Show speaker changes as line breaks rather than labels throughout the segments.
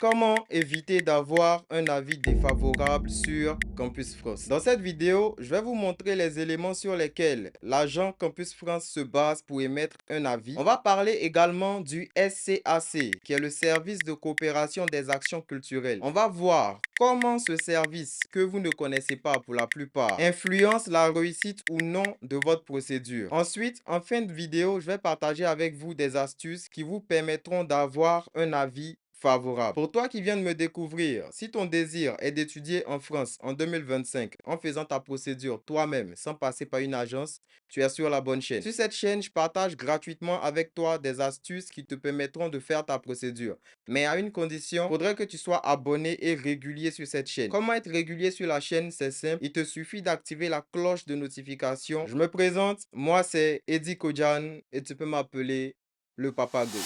Comment éviter d'avoir un avis défavorable sur Campus France? Dans cette vidéo, je vais vous montrer les éléments sur lesquels l'agent Campus France se base pour émettre un avis. On va parler également du SCAC, qui est le service de coopération des actions culturelles. On va voir comment ce service, que vous ne connaissez pas pour la plupart, influence la réussite ou non de votre procédure. Ensuite, en fin de vidéo, je vais partager avec vous des astuces qui vous permettront d'avoir un avis favorable. Pour toi qui viens de me découvrir, si ton désir est d'étudier en France en 2025 en faisant ta procédure toi-même sans passer par une agence, tu es sur la bonne chaîne. Sur cette chaîne, je partage gratuitement avec toi des astuces qui te permettront de faire ta procédure. Mais à une condition, il faudrait que tu sois abonné et régulier sur cette chaîne. Comment être régulier sur la chaîne? C'est simple. Il te suffit d'activer la cloche de notification. Je me présente, moi c'est Eddie Kodjan et tu peux m'appeler le Papa Go.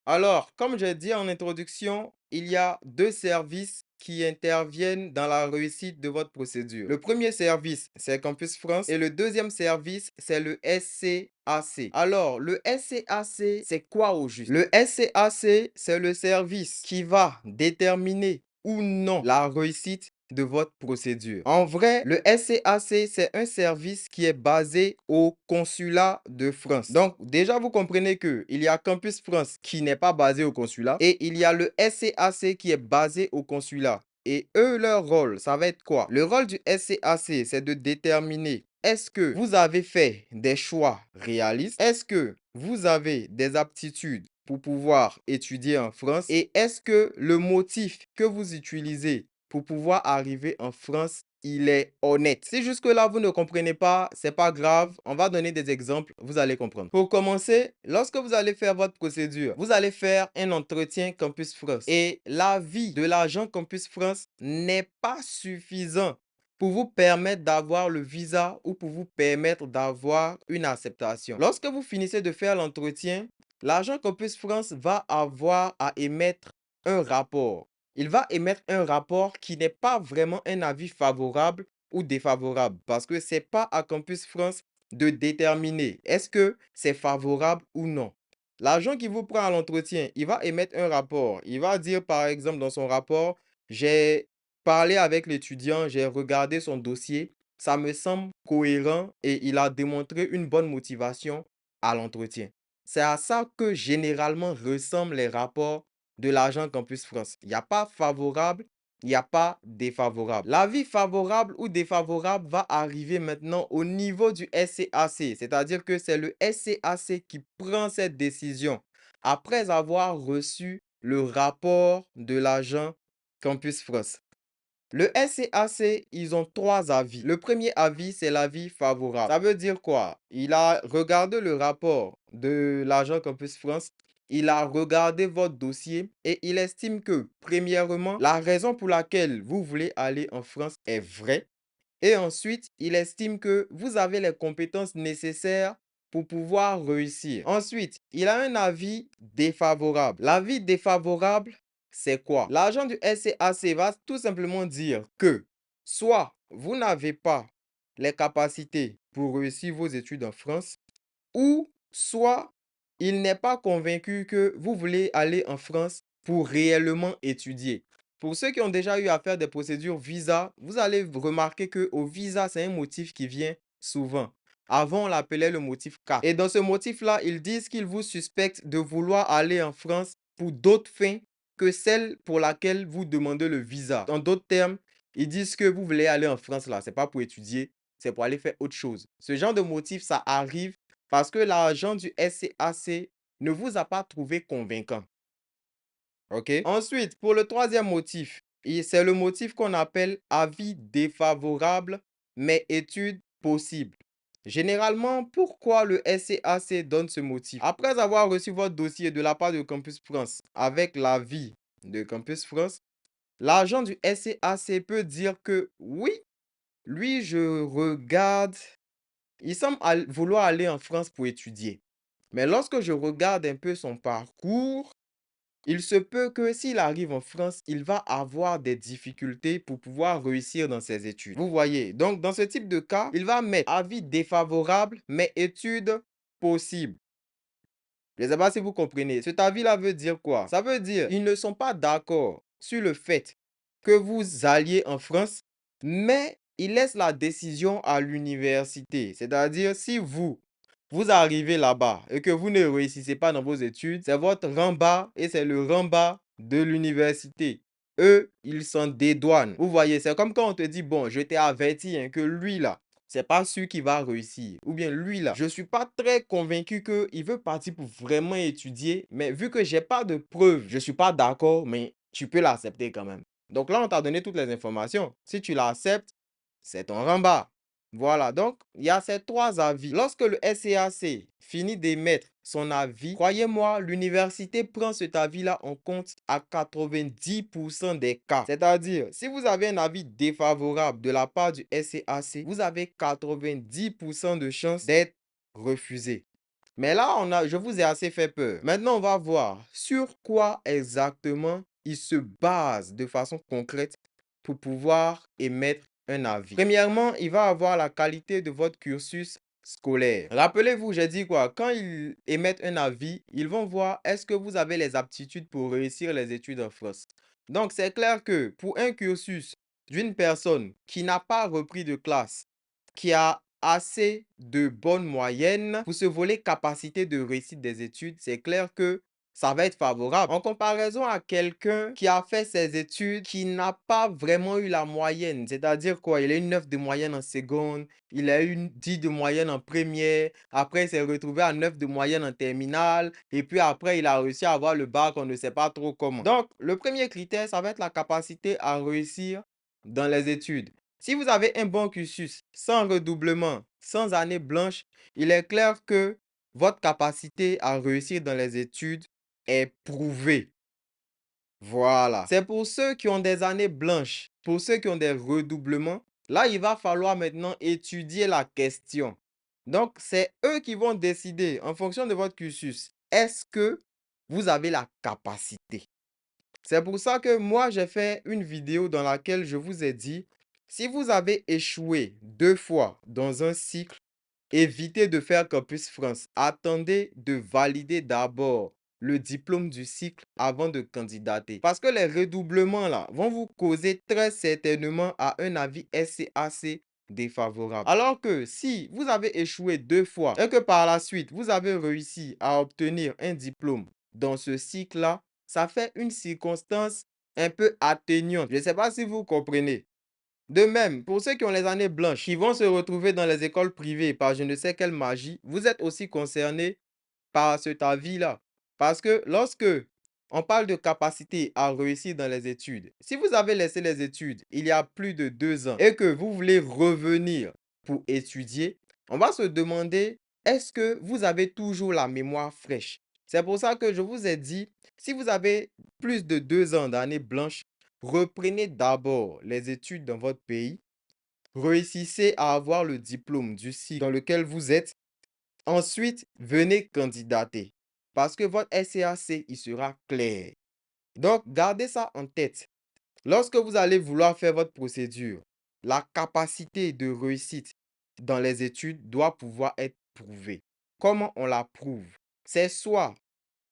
Alors, comme j'ai dit en introduction, il y a deux services qui interviennent dans la réussite de votre procédure. Le premier service, c'est Campus France et le deuxième service, c'est le SCAC. Alors, le SCAC, c'est quoi au juste? Le SCAC, c'est le service qui va déterminer ou non la réussite de votre procédure. En vrai, le SCAC, c'est un service qui est basé au consulat de France. Donc, déjà, vous comprenez que il y a Campus France qui n'est pas basé au consulat et il y a le SCAC qui est basé au consulat. Et eux, leur rôle, ça va être quoi? Le rôle du SCAC, c'est de déterminer est-ce que vous avez fait des choix réalistes? Est-ce que vous avez des aptitudes pour pouvoir étudier en France? Et est-ce que le motif que vous utilisez pour pouvoir arriver en France, il est honnête? Si jusque-là, vous ne comprenez pas, c'est pas grave. On va donner des exemples, vous allez comprendre. Pour commencer, lorsque vous allez faire votre procédure, vous allez faire un entretien Campus France. Et l'avis de l'agent Campus France n'est pas suffisant pour vous permettre d'avoir le visa ou pour vous permettre d'avoir une acceptation. Lorsque vous finissez de faire l'entretien, l'agent Campus France va avoir à émettre un rapport. Il va émettre un rapport qui n'est pas vraiment un avis favorable ou défavorable parce que ce n'est pas à Campus France de déterminer est-ce que c'est favorable ou non. L'agent qui vous prend à l'entretien, il va émettre un rapport. Il va dire par exemple dans son rapport, j'ai parlé avec l'étudiant, j'ai regardé son dossier, ça me semble cohérent et il a démontré une bonne motivation à l'entretien. C'est à ça que généralement ressemblent les rapports de l'agent Campus France. Il n'y a pas favorable, il n'y a pas défavorable. L'avis favorable ou défavorable va arriver maintenant au niveau du SCAC, c'est-à-dire que c'est le SCAC qui prend cette décision après avoir reçu le rapport de l'agent Campus France. Le SCAC, ils ont trois avis. Le premier avis, c'est l'avis favorable. Ça veut dire quoi? Il a regardé le rapport de l'agent Campus France. Il a regardé votre dossier et il estime que, premièrement, la raison pour laquelle vous voulez aller en France est vraie. Et ensuite, il estime que vous avez les compétences nécessaires pour pouvoir réussir. Ensuite, il a un avis défavorable. L'avis défavorable, c'est quoi? L'agent du SCAC va tout simplement dire que soit vous n'avez pas les capacités pour réussir vos études en France, ou soit il n'est pas convaincu que vous voulez aller en France pour réellement étudier. Pour ceux qui ont déjà eu à faire des procédures visa, vous allez remarquer que au visa, c'est un motif qui vient souvent. Avant, on l'appelait le motif K. Et dans ce motif-là, ils disent qu'ils vous suspectent de vouloir aller en France pour d'autres fins que celles pour laquelle vous demandez le visa. En d'autres termes, ils disent que vous voulez aller en France là, c'est pas pour étudier, c'est pour aller faire autre chose. Ce genre de motif, ça arrive parce que l'agent du SCAC ne vous a pas trouvé convaincant. OK? Ensuite, pour le troisième motif, c'est le motif qu'on appelle avis défavorable, mais étude possible. Généralement, pourquoi le SCAC donne ce motif? Après avoir reçu votre dossier de la part de Campus France avec l'avis de Campus France, l'agent du SCAC peut dire que oui, lui, je regarde, il semble vouloir aller en France pour étudier. Mais lorsque je regarde un peu son parcours, il se peut que s'il arrive en France, il va avoir des difficultés pour pouvoir réussir dans ses études. Vous voyez, donc dans ce type de cas, il va mettre avis défavorable, mais études possibles. Je ne sais pas si vous comprenez. Cet avis-là veut dire quoi? Ça veut dire ils ne sont pas d'accord sur le fait que vous alliez en France, mais ils laissent la décision à l'université. C'est-à-dire, si vous arrivez là-bas et que vous ne réussissez pas dans vos études, c'est votre rang-bas et c'est le rang-bas de l'université. Eux, ils s'en dédouanent. Vous voyez, c'est comme quand on te dit, bon, je t'ai averti hein, que lui là, c'est pas sûr qu'il va réussir. Ou bien lui là, je suis pas très convaincu qu'il veut partir pour vraiment étudier, mais vu que j'ai pas de preuves, je suis pas d'accord, mais tu peux l'accepter quand même. Donc là, on t'a donné toutes les informations. Si tu l'acceptes, c'est ton rang-bas. Voilà, donc il y a ces trois avis. Lorsque le SCAC finit d'émettre son avis, croyez-moi, l'université prend cet avis-là en compte à 90% des cas. C'est-à-dire, si vous avez un avis défavorable de la part du SCAC, vous avez 90% de chances d'être refusé. Mais là, je vous ai assez fait peur. Maintenant, on va voir sur quoi exactement il se base de façon concrète pour pouvoir émettre un avis. Premièrement, il va avoir la qualité de votre cursus scolaire. Rappelez-vous, j'ai dit quoi? Quand ils émettent un avis, ils vont voir est-ce que vous avez les aptitudes pour réussir les études en France. Donc, c'est clair que pour un cursus d'une personne qui n'a pas repris de classe, qui a assez de bonnes moyennes pour ce volet capacité de réussite des études, c'est clair que ça va être favorable. En comparaison à quelqu'un qui a fait ses études, qui n'a pas vraiment eu la moyenne, c'est-à-dire quoi, il a une 9 de moyenne en seconde, il a eu une 10 de moyenne en première, après il s'est retrouvé à 9 de moyenne en terminale, et puis après il a réussi à avoir le bac, on ne sait pas trop comment. Donc, le premier critère, ça va être la capacité à réussir dans les études. Si vous avez un bon cursus, sans redoublement, sans année blanche, il est clair que votre capacité à réussir dans les études est prouvée. Voilà. C'est pour ceux qui ont des années blanches, pour ceux qui ont des redoublements. Là, il va falloir maintenant étudier la question. Donc, c'est eux qui vont décider en fonction de votre cursus. Est-ce que vous avez la capacité? C'est pour ça que moi, j'ai fait une vidéo dans laquelle je vous ai dit, si vous avez échoué 2 fois dans un cycle, évitez de faire Campus France. Attendez de valider d'abord le diplôme du cycle avant de candidater. Parce que les redoublements là vont vous causer très certainement à un avis SCAC défavorable. Alors que si vous avez échoué 2 fois et que par la suite vous avez réussi à obtenir un diplôme dans ce cycle-là, ça fait une circonstance un peu atténuante. Je ne sais pas si vous comprenez. De même, pour ceux qui ont les années blanches, qui vont se retrouver dans les écoles privées par je ne sais quelle magie, vous êtes aussi concernés par cet avis-là. Parce que lorsque on parle de capacité à réussir dans les études, si vous avez laissé les études il y a plus de 2 ans et que vous voulez revenir pour étudier, on va se demander, est-ce que vous avez toujours la mémoire fraîche? C'est pour ça que je vous ai dit, si vous avez plus de 2 ans d'année blanche, reprenez d'abord les études dans votre pays, réussissez à avoir le diplôme du cycle dans lequel vous êtes. Ensuite, venez candidater parce que votre SCAC, il sera clair. Donc, gardez ça en tête. Lorsque vous allez vouloir faire votre procédure, la capacité de réussite dans les études doit pouvoir être prouvée. Comment on la prouve? C'est soit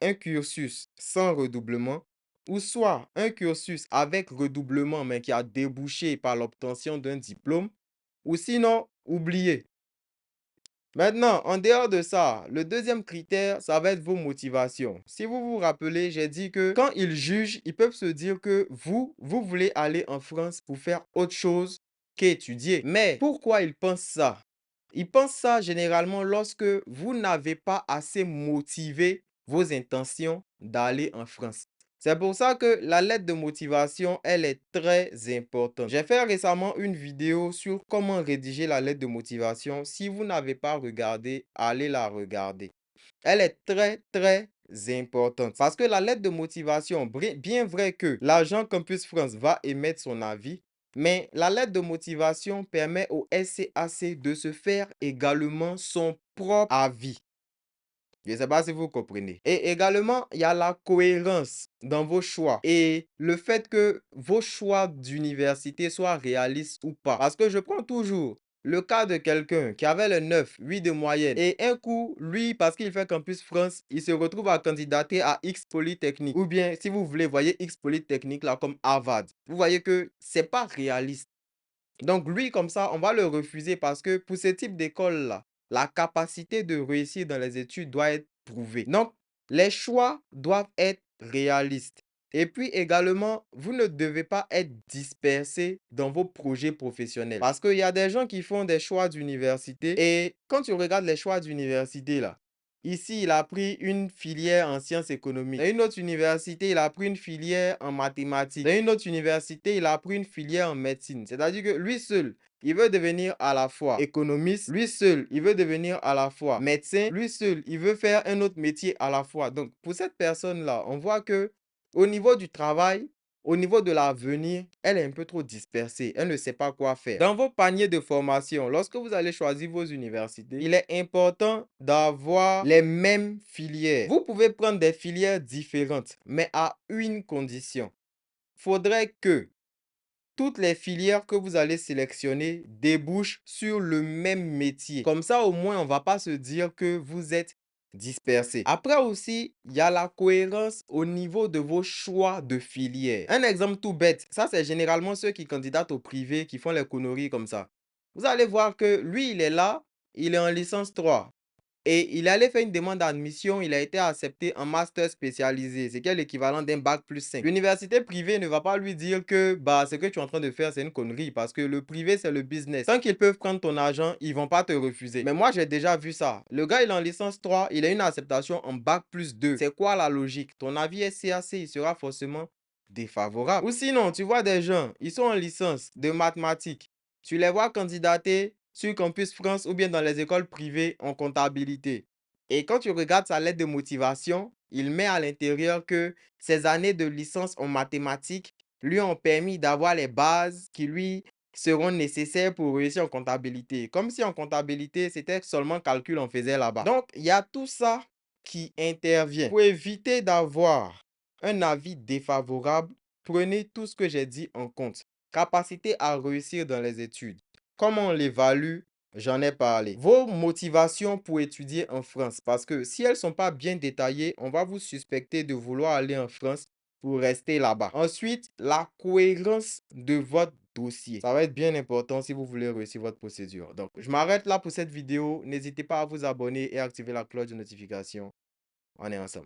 un cursus sans redoublement ou soit un cursus avec redoublement mais qui a débouché par l'obtention d'un diplôme ou sinon, oubliez. Maintenant, en dehors de ça, le deuxième critère, ça va être vos motivations. Si vous vous rappelez, j'ai dit que quand ils jugent, ils peuvent se dire que vous voulez aller en France pour faire autre chose qu'étudier. Mais pourquoi ils pensent ça? Ils pensent ça généralement lorsque vous n'avez pas assez motivé vos intentions d'aller en France. C'est pour ça que la lettre de motivation, elle est très importante. J'ai fait récemment une vidéo sur comment rédiger la lettre de motivation. Si vous n'avez pas regardé, allez la regarder. Elle est très, très importante. Parce que la lettre de motivation, bien vrai que l'agent Campus France va émettre son avis, mais la lettre de motivation permet au SCAC de se faire également son propre avis. Je ne sais pas si vous comprenez. Et également, il y a la cohérence dans vos choix et le fait que vos choix d'université soient réalistes ou pas. Parce que je prends toujours le cas de quelqu'un qui avait le 9, 8 de moyenne et un coup, lui, parce qu'il fait Campus France, il se retrouve à candidater à X Polytechnique. Ou bien, si vous voulez, voyez X Polytechnique là comme Harvard. Vous voyez que c'est pas réaliste. Donc lui, comme ça, on va le refuser parce que pour ce type d'école-là, la capacité de réussir dans les études doit être prouvée. Donc, les choix doivent être réalistes. Et puis également, vous ne devez pas être dispersé dans vos projets professionnels. Parce qu'il y a des gens qui font des choix d'université et quand tu regardes les choix d'université là, ici, il a pris une filière en sciences économiques. Dans une autre université, il a pris une filière en mathématiques. Dans une autre université, il a pris une filière en médecine. C'est-à-dire que lui seul, il veut devenir à la fois économiste, lui seul, il veut devenir à la fois médecin, lui seul, il veut faire un autre métier à la fois. Donc, pour cette personne-là, on voit que au niveau du travail, au niveau de l'avenir, elle est un peu trop dispersée. Elle ne sait pas quoi faire. Dans vos paniers de formation, lorsque vous allez choisir vos universités, il est important d'avoir les mêmes filières. Vous pouvez prendre des filières différentes, mais à une condition. Il faudrait que toutes les filières que vous allez sélectionner débouchent sur le même métier. Comme ça, au moins, on ne va pas se dire que vous êtes dispersé. Après aussi, il y a la cohérence au niveau de vos choix de filière. Un exemple tout bête, ça c'est généralement ceux qui candidatent au privé, qui font les conneries comme ça. Vous allez voir que lui, il est là, il est en licence 3. Et il allait faire une demande d'admission, il a été accepté en master spécialisé, c'est qui est l'équivalent d'un bac plus 5. L'université privée ne va pas lui dire que bah, ce que tu es en train de faire, c'est une connerie parce que le privé, c'est le business. Tant qu'ils peuvent prendre ton argent, ils vont pas te refuser. Mais moi, j'ai déjà vu ça. Le gars, il est en licence 3, il a une acceptation en bac plus 2. C'est quoi la logique? Ton avis SCAC, il sera forcément défavorable. Ou sinon, tu vois des gens, ils sont en licence de mathématiques. Tu les vois candidater sur Campus France ou bien dans les écoles privées en comptabilité. Et quand tu regardes sa lettre de motivation, il met à l'intérieur que ses années de licence en mathématiques lui ont permis d'avoir les bases qui lui seront nécessaires pour réussir en comptabilité. Comme si en comptabilité, c'était seulement calcul on faisait là-bas. Donc, il y a tout ça qui intervient. Pour éviter d'avoir un avis défavorable, prenez tout ce que j'ai dit en compte. Capacité à réussir dans les études. Comment on l'évalue? J'en ai parlé. Vos motivations pour étudier en France, parce que si elles ne sont pas bien détaillées, on va vous suspecter de vouloir aller en France pour rester là-bas. Ensuite, la cohérence de votre dossier. Ça va être bien important si vous voulez réussir votre procédure. Donc, je m'arrête là pour cette vidéo. N'hésitez pas à vous abonner et activer la cloche de notification. On est ensemble.